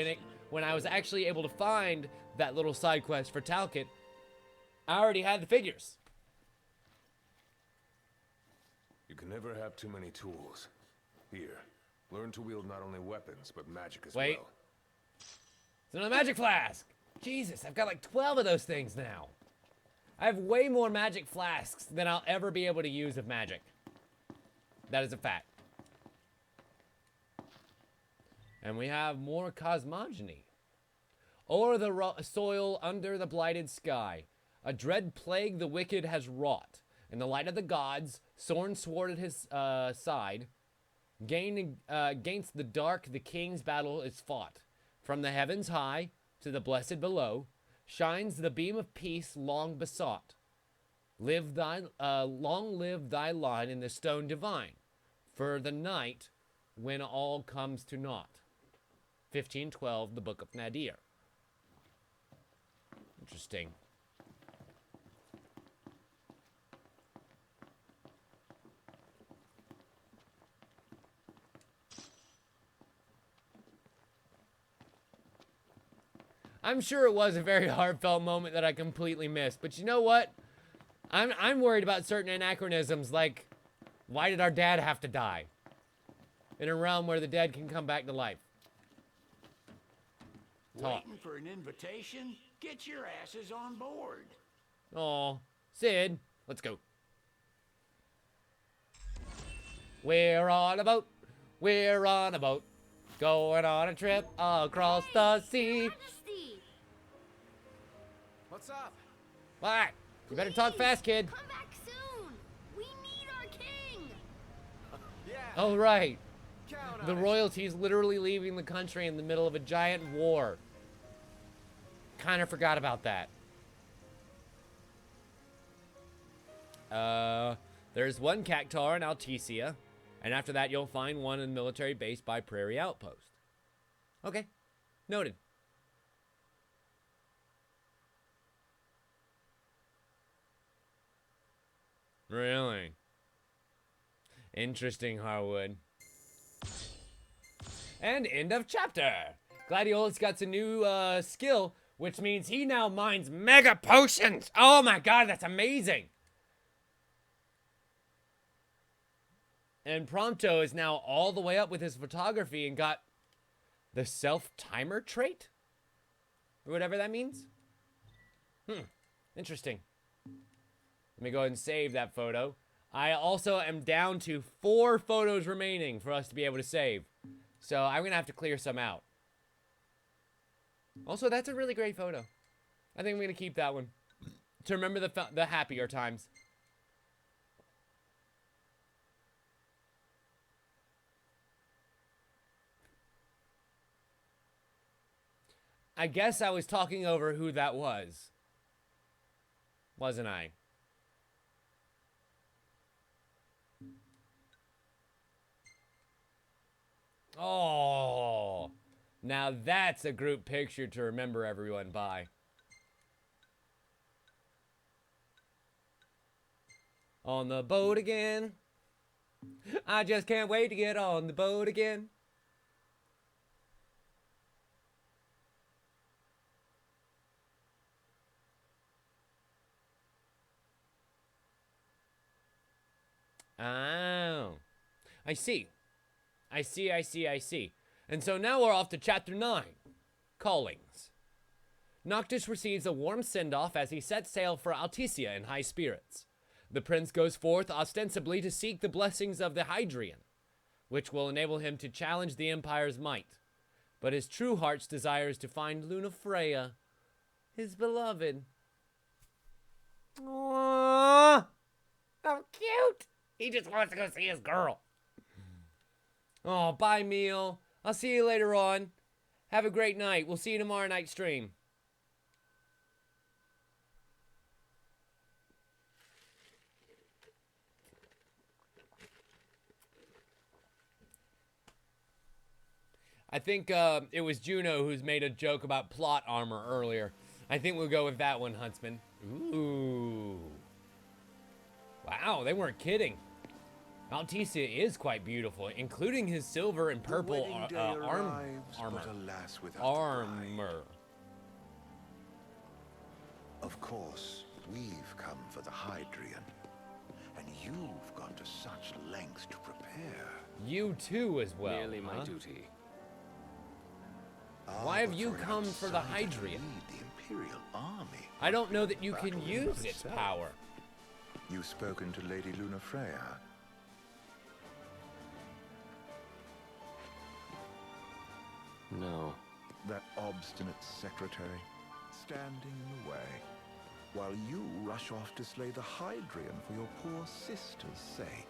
when I was actually able to find that little side quest for Talcott, I already had the figures. You can never have too many tools. Here, learn to wield not only weapons, but magic as Wait. well. It's another magic flask. Jesus, I've got like 12 of those things now. I have way more magic flasks than I'll ever be able to use of magic. That is a fact. And we have more cosmogony. O'er the soil under the blighted sky, a dread plague the wicked has wrought. In the light of the gods, Sorn sword at his side. Against the dark, the king's battle is fought. From the heavens high to the blessed below, shines the beam of peace long besought. Long live thy line in the stone divine, for the night when all comes to naught. 1512, the Book of Nadir. Interesting. I'm sure it was a very heartfelt moment that I completely missed, but you know what? I'm worried about certain anachronisms, like, why did our dad have to die? In a realm where the dead can come back to life. Talk. Waiting for an invitation? Get your asses on board. Aw, Sid, let's go. We're on a boat, we're on a boat, going on a trip across the sea. Majesty! What's up? What? You better talk fast, kid. Come back soon! We need our king! Yeah. Oh, right. Count The on it. royalty's literally leaving the country in the middle of a giant war. Kind of forgot about that. There's one cactar in Altesia, and after that you'll find one in military base by Prairie Outpost. Okay, noted. Really? Interesting, Harwood. And end of chapter. Gladiolis got a new skill, which means he now mines mega potions. Oh my god, that's amazing. And Prompto is now all the way up with his photography and got the self-timer trait? Or whatever that means. Interesting. Let me go ahead and save that photo. I also am down to 4 photos remaining for us to be able to save. So I'm going to have to clear some out. Also, that's a really great photo. I think I'm going to keep that one to remember the happier times. I guess I was talking over who that was. Wasn't I? Oh, now that's a group picture to remember everyone by. On the boat again. I just can't wait to get on the boat again. Oh, I see. I see. And so now we're off to Chapter 9, Callings. Noctis receives a warm send-off as he sets sail for Alticia in high spirits. The prince goes forth ostensibly to seek the blessings of the Hydrian, which will enable him to challenge the Empire's might. But his true heart's desire is to find Lunafreya, his beloved. Aww, how cute! He just wants to go see his girl. Oh, bye, Meal. I'll see you later on. Have a great night. We'll see you tomorrow night stream. I think it was Juno who's made a joke about plot armor earlier. I think we'll go with that one, Huntsman. Ooh. Wow, they weren't kidding. Alticia is quite beautiful, including his silver and purple armor. Of course, we've come for the Hydrian, and you've gone to such lengths to prepare. You too, as well. Merely my duty. Why have you come for the Hydrian? The Imperial Army. I don't know that you can use its power. You've spoken to Lady Lunafreya. No. That obstinate secretary, standing in the way, while you rush off to slay the Hydrian for your poor sister's sake.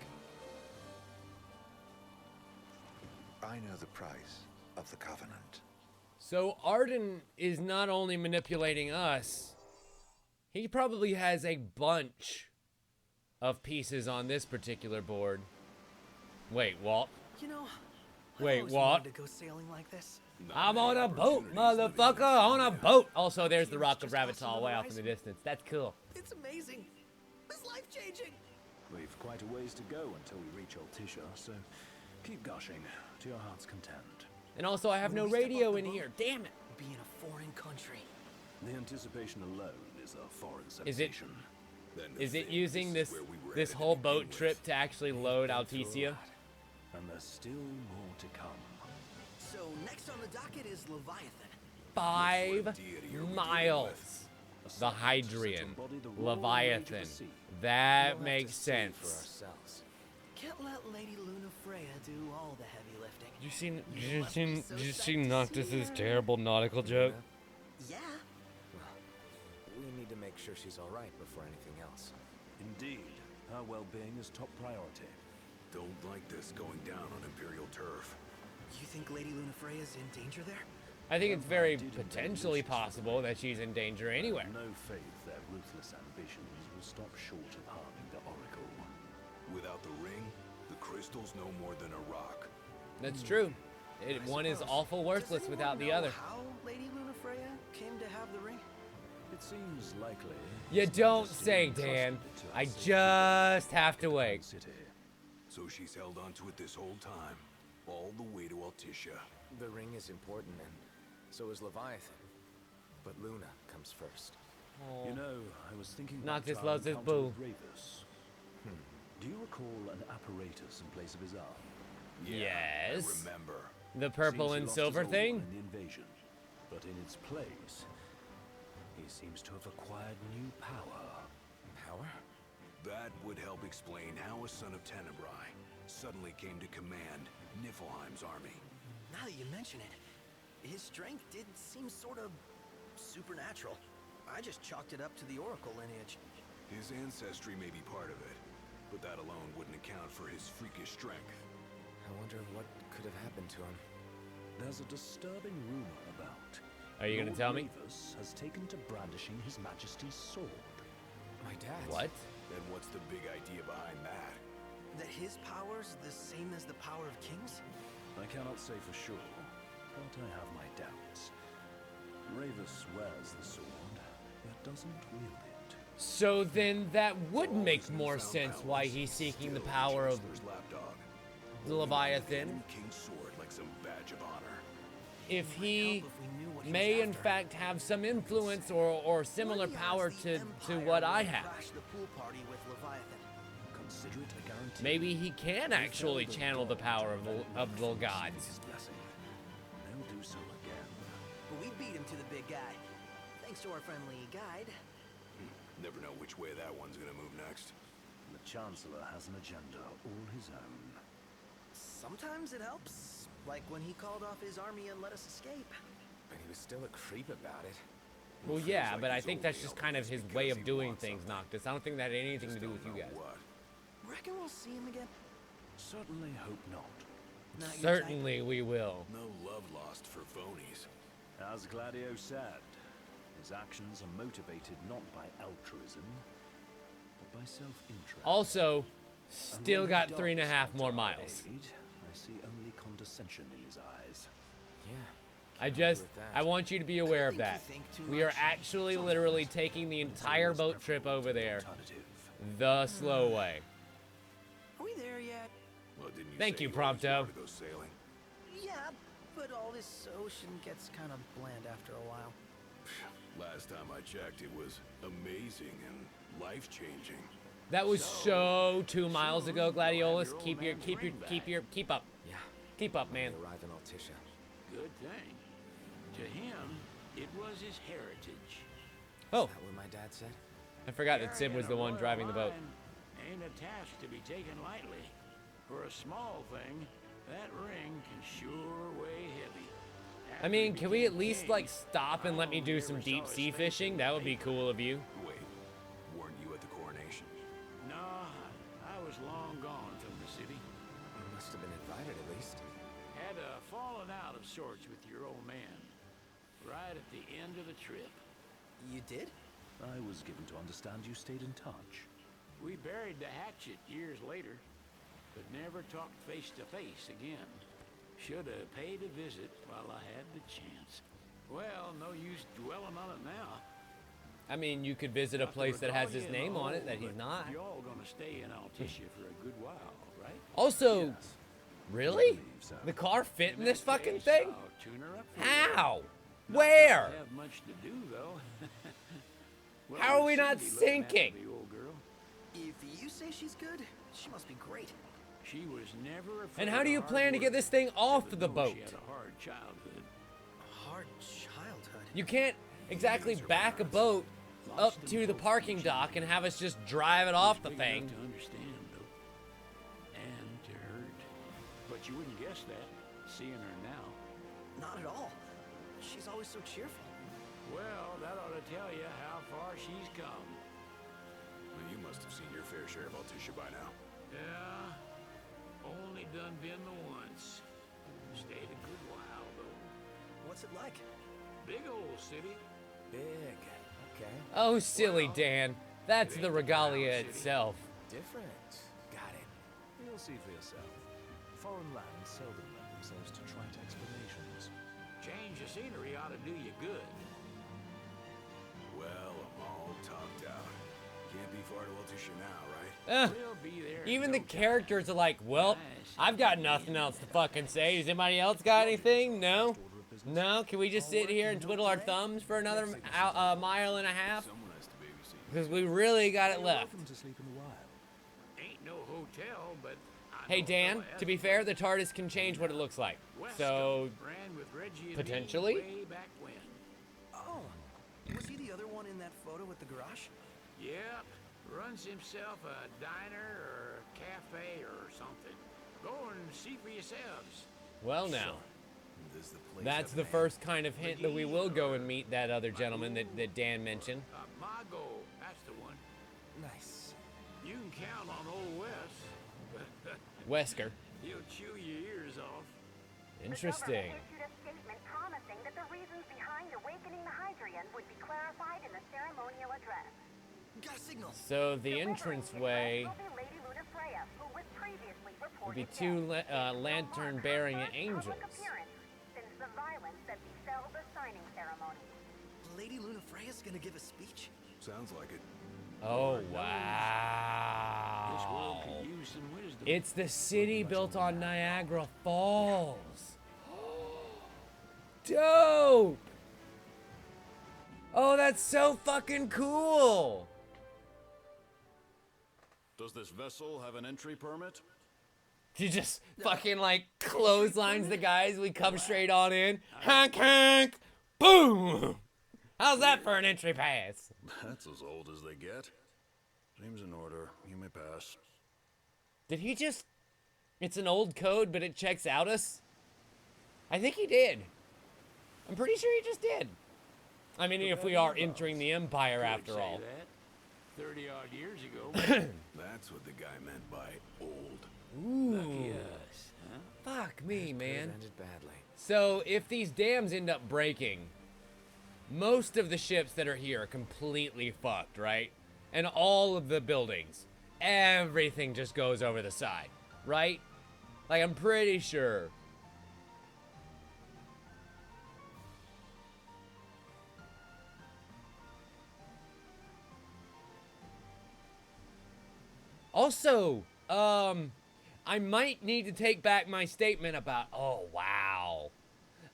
I know the price of the Covenant. So Arden is not only manipulating us, he probably has a bunch of pieces on this particular board. Wait, what? You know, Wait, I've always what? wanted to go sailing like this. I'm on a boat, motherfucker, on a boat. Also, there's the Rock of Ravital way off in the distance. That's cool. It's amazing. It's life-changing. We've quite a ways to go until we reach Alticia, so keep gushing to your heart's content. And also, I have no radio in here. Damn it. Be in a foreign country. The anticipation alone is a foreign Is it- sensation. Is it using this whole boat trip to actually load Alticia? And there's still more to come. So next on the docket is Leviathan. 5 miles. The Hydrian. Leviathan. That makes sense. Can't let Lady Lunafreya do all the heavy lifting. Did you see Noctis's terrible nautical joke? Yeah. We need to make sure she's alright before anything else. Indeed, her well-being is top priority. Don't like this going down on Imperial turf. You think Lady Lunafreya's in danger there? I think it's very potentially possible that she's in danger anywhere. No faith their ruthless ambitions will stop short of harming the Oracle. Without the ring, the crystal's no more than a rock. That's true. One is awful worthless without the other. How Lady Lunafreya came to have the ring? It seems likely. You don't say, Dan. I just have to wait. So she's held onto it this whole time, all the way to Alticia. The ring is important, and so is Leviathan. But Luna comes first. You know, I was thinking Noctis about our loves his encounter boo. with Ravus. Do you recall an apparatus in place of his arm? Yeah, Yes. I remember. The purple Seems he and lost silver his old thing? one in the invasion, but in its place, he seems to have acquired new power. Power? That would help explain how a son of Tenebrae suddenly came to command Niflheim's army. Now that you mention it, his strength did seem sort of supernatural. I just chalked it up to the Oracle lineage. His ancestry may be part of it, but that alone wouldn't account for his freakish strength. I wonder what could have happened to him. There's a disturbing rumor about. Are you gonna tell me? Revis has taken to brandishing His Majesty's sword. My dad. What? Then what's the big idea behind that? That his power's the same as the power of kings? I cannot say for sure, but I have my doubts. Revis wears the sword, but doesn't wield it. So then that would make more sense why he's seeking the power of the Leviathan. King's sword like some badge of honor. If he may in fact have some influence or similar power to what I have. The pool party with Leviathan. Consider it a guarantee. Maybe he can actually channel the power of the gods. His blessing. They'll do so again. But we beat him to the big guy. Thanks to our friendly guide. Never know which way that one's gonna move next. The Chancellor has an agenda all his own. Sometimes it helps. Like when he called off his army and let us escape. But he was still a creep about it. Well, yeah, but I think that's just kind of his way of doing things, Noctis. I don't think that had anything to do with you guys. What? Reckon we'll see him again? Certainly hope not. Not your type? Certainly we will. No love lost for phonies. As Gladio said, his actions are motivated not by altruism, but by self-interest. Also, still got 3.5 more miles. I see only condescension in his eyes. Yeah. I want you to be aware of that. We are actually literally taking the entire boat trip over there the slow way. Are we there yet? Well, didn't you Thank say you, always Prompto. wanted to go sailing? Yeah, but all this ocean gets kind of bland after a while. Last time I checked, it was amazing and life-changing. That was so 2 miles ago, Gladiolis. Keep up. Yeah. Keep up, man. We arrived in Altissia. Good thing. To him, it was his heritage. Oh, Is that what my dad said? I forgot that Sid was the one driving the boat. Ain't a task to be taken lightly. For a small thing, that ring can sure weigh heavy. I mean, can we at least, like, stop and let me do some deep sea fishing? That would be cool of you. Wait, weren't you at the coronation? No, I was long gone from the city. You must have been invited at least. Had a fallen out of sorts with your old man. Right at the end of the trip. You did? I was given to understand you stayed in touch. We buried the hatchet years later, but never talked face to face again. Should have paid a visit while I had the chance. Well, no use dwelling on it now. I mean, you could visit a place that has his name on it that he's not. You're all gonna stay in Altissia for a good while, right? Also, really? The car fit in this fucking thing? I'll tune her up for you. How? Not Where? that I have much to do, though. Well, How are we with not Cindy looking after sinking? the old girl, If you say she's good, she must be great. she was never afraid And how do of you hard plan to get work, this thing off even the though boat? She had a hard childhood. A hard childhood. You can't exactly back a boat up to the parking dock and have us just drive it off the Big enough thing. to understand, though, and to hurt. But you wouldn't guess that, seeing her now. Not at all. She's always so cheerful. Well, that ought to tell you how far she's come. Well, you must have seen your fair share of Altissia by now. Yeah, only done been the once. Stayed a good while, though. What's it like? Big old city. Big. Okay. Oh, silly Dan. That's the regalia itself. Different. Got it. You'll see for yourself. Foreign lands seldom lend themselves to trite explanations. Change of scenery ought to do you good. Well, I'm all topped out. Can't be far to Altissia now, right? We'll be there. in Even no the time. characters are like, well, I've got nothing else to fucking say. Does anybody else got anything? No? No? Can we just sit here and twiddle our thumbs for another mile and a half? Someone has to babysit. Because we really got it left. Welcome to sleep in the wild. Ain't no hotel, but I Hey, know a Dan, fella to be fair, the TARDIS can change what it looks like. So, ran with Reggie and potentially? me way back when. Oh, was he the other one in that photo at the garage? Yep, Runs himself a diner or a cafe or something. Go and see for yourselves. Well, now. Does the place That's have the a name? first kind of hint that we will go and meet that other gentleman that Dan mentioned. Mago, that's the one. Nice. You can count on old Wes. Wesker. He'll chew your ears off. Interesting. The government issued a statement promising that the reasons behind awakening the Hydrian would be clarified in the ceremonial address. Got a signal. So the entranceway Will be Lady Luna Freya, who was previously would be reported two dead. lantern-bearing First angels. public appearance since the violence that befell the signing ceremony. Lady Luna Freya's gonna give a speech? Sounds like it. Oh, This world wow. could use some wisdom. It's the city built on Niagara Falls. Dope! Oh, that's so fucking cool! Does this vessel have an entry permit? He just fucking like clotheslines the guys. We come straight on in. Honk, honk, boom! How's that for an entry pass? That's as old as they get. Seems in order. You may pass. Did he just... It's an old code, but it checks out us? I think he did. I'm pretty sure he just did. I mean, if we are entering the Empire Could after say all. that 30-odd years ago. That's what the guy meant by old. Ooh. Yes, huh? Fuck me, Could have man. ended badly. So, if these dams end up breaking, most of the ships that are here are completely fucked, right? And all of the buildings, everything just goes over the side, right? Like, I'm pretty sure. Also, I might need to take back my statement about, oh, wow,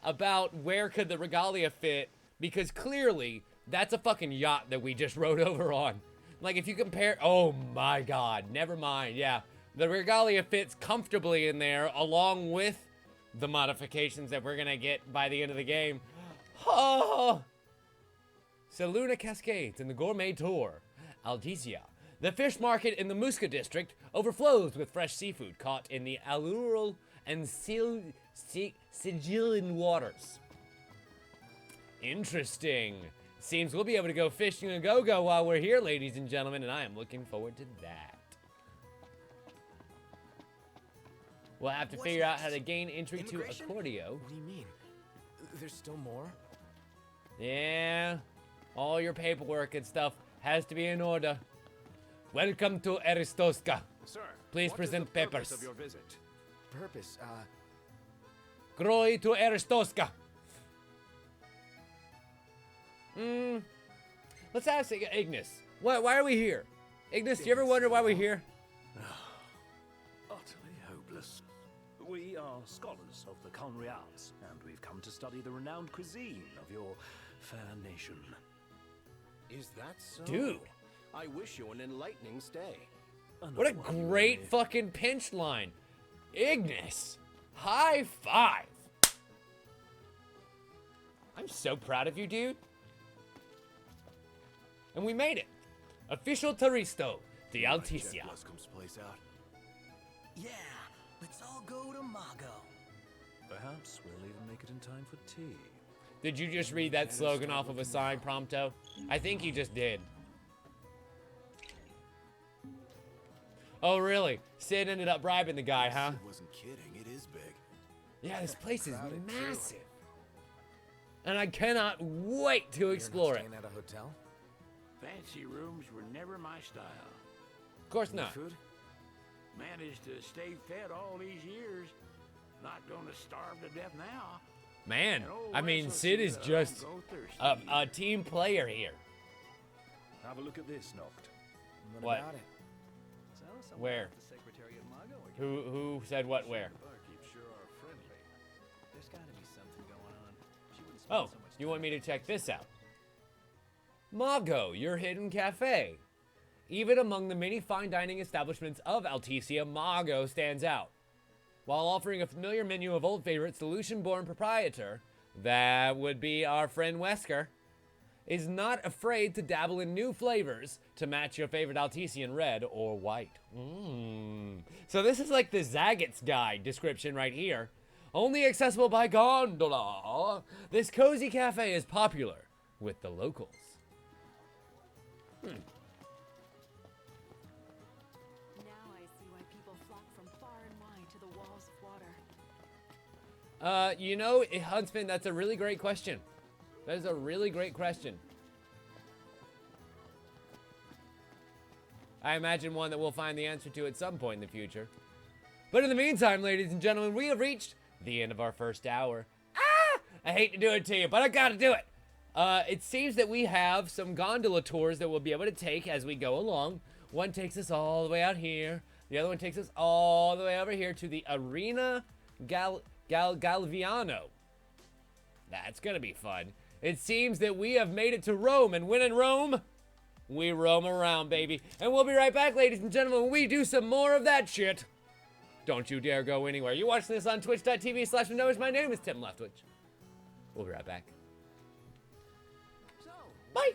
about where could the regalia fit, because clearly that's a fucking yacht that we just rode over on. Like, if you compare, oh my god, never mind, yeah. The regalia fits comfortably in there, along with the modifications that we're gonna get by the end of the game. Oh! So Luna Cascades in the Gourmet Tour. Algesia. The fish market in the Musca district overflows with fresh seafood caught in the Alural and Sigillan waters. Interesting. Seems we'll be able to go fishing a go-go while we're here, ladies and gentlemen, and I am looking forward to that. We'll have to What's figure out next? how to gain entry to Immigration? Accordio. What do you mean? There's still more? Yeah, all your paperwork and stuff has to be in order. Welcome to Aristoska. Sir, Please what is present the purpose papers. of your visit? Purpose, Groi to Aristoska. Let's ask Ignis. Why are we here? Ignis, do you ever wonder why we're here? Utterly hopeless. We are scholars of the culinary arts, and we've come to study the renowned cuisine of your fair nation. Is that so? Dude. I wish you an enlightening stay. What a great fucking pinch line. Ignis, high five. I'm so proud of you, dude. And we made it. Official Taristo, the Altesia. Luscombe's place out. Yeah, let's all go to Mago. Perhaps we'll even make it in time for tea. Did you just read that slogan off of a sign, Prompto? I think you just did. Oh, really? Sid ended up bribing the guy, huh? Sid wasn't kidding. It is big. Yeah, this place is massive. And I cannot wait to explore it. Staying at a hotel? Fancy rooms were never my style. Of course Any not. food? Managed to stay fed all these years. Not gonna starve to death now. Man, And old I mean, Wes will Sid see is that I just don't go thirsty. a team player here. Have a look at this, Noct. What? About it? Where? Who said what where? Oh, you want me to check this out? Mago, your hidden cafe. Even among the many fine dining establishments of Altesia, Mago stands out. While offering a familiar menu of old favorites, the Lucian-born proprietor, that would be our friend Wesker, is not afraid to dabble in new flavors to match your favorite Altesian red or white. So this is like the Zagat's Guide description right here. Only accessible by gondola. This cozy cafe is popular with the locals. Now I see why people flock from far and wide to the walls of water. You know, Huntsman, that's a really great question. That is a really great question. I imagine one that we'll find the answer to at some point in the future. But in the meantime, ladies and gentlemen, we have reached the end of our first hour. I hate to do it to you, but I gotta do it. It seems that we have some gondola tours that we'll be able to take as we go along. One takes us all the way out here. The other one takes us all the way over here to the Arena Galviano. That's gonna be fun. It seems that we have made it to Rome, and when in Rome, we roam around, baby. And we'll be right back, ladies and gentlemen, when we do some more of that shit. Don't you dare go anywhere. You're watching this on twitch.tv/Windows. My name is Tim Leftwich. We'll be right back. So, Bye.